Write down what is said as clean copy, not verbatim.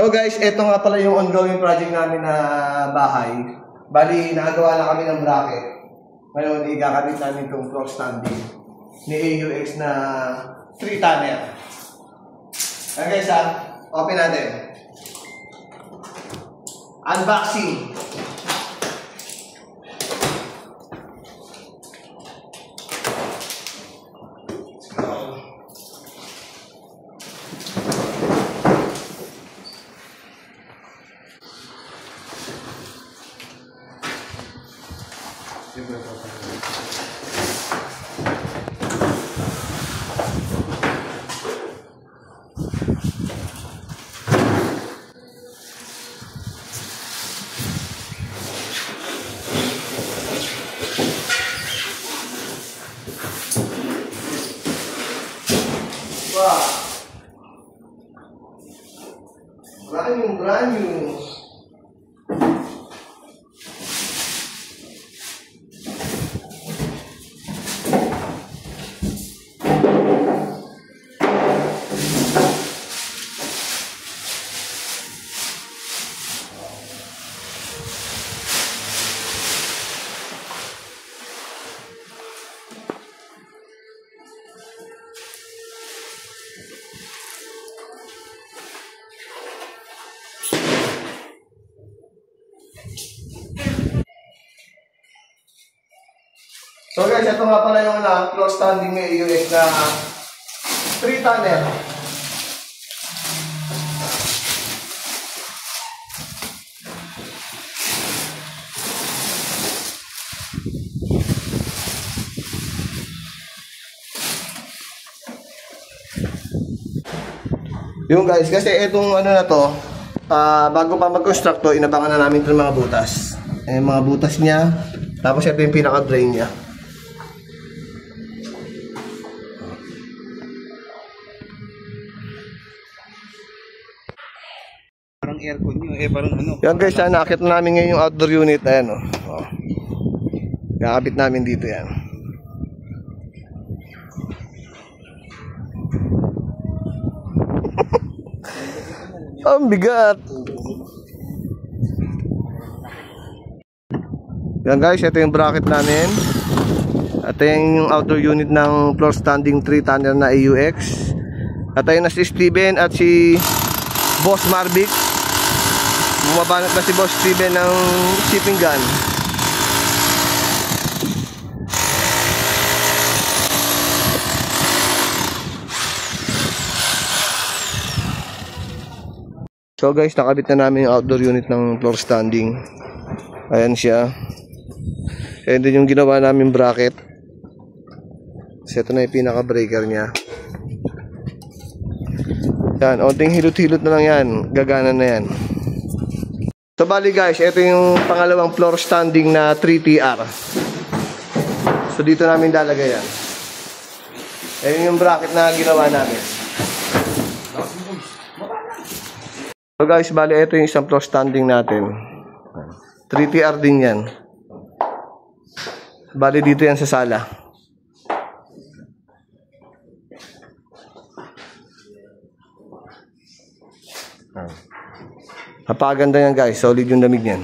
So guys, ito nga pala yung ongoing project namin na bahay. Bali, nakagawa na kami ng bracket. Ngayon, ikakabit namin itong floor standing ni AUX na 3-tonner. Ayan guys ha, open natin. Unboxing. Wow! Brand new. So guys, ito nga pala yung floor standing ng AUX na 3-tonner. Yung guys, kasi itong ano na to, bago pa mag-construct to, inabangan na namin itong mga butas. Mga butas niya, tapos ito yung pinaka-drain niya. Parang aircon nyo, parang ano. Yan guys, nakakit na namin ngayon yung outdoor unit. Ayan o. Kakabit namin dito yan. Ang bigat. Yan guys, ito yung bracket namin. Ito yung outdoor unit ng floor standing 3-tonner na AUX. At ayun na si Steven at si Boss Marvic. Bumabanat na si Boss Steven ng shipping gun. So guys, nakabit na namin yung outdoor unit ng floor standing. Ayan siya. Ayan din yung ginawa namin bracket. Kasi ito na yung pinaka breaker nya. Yan, onting hilot-hilot na lang yan. Gagana na yan. So bali guys, ito yung pangalawang floor standing na 3TR. So dito namin lalagay yan. Ayan yung bracket na ginawa namin. So guys, bali ito yung isang floor standing natin. 3TR din yan. Bali dito yan sa sala. Napakaganda yan guys, solid yung lamig yan.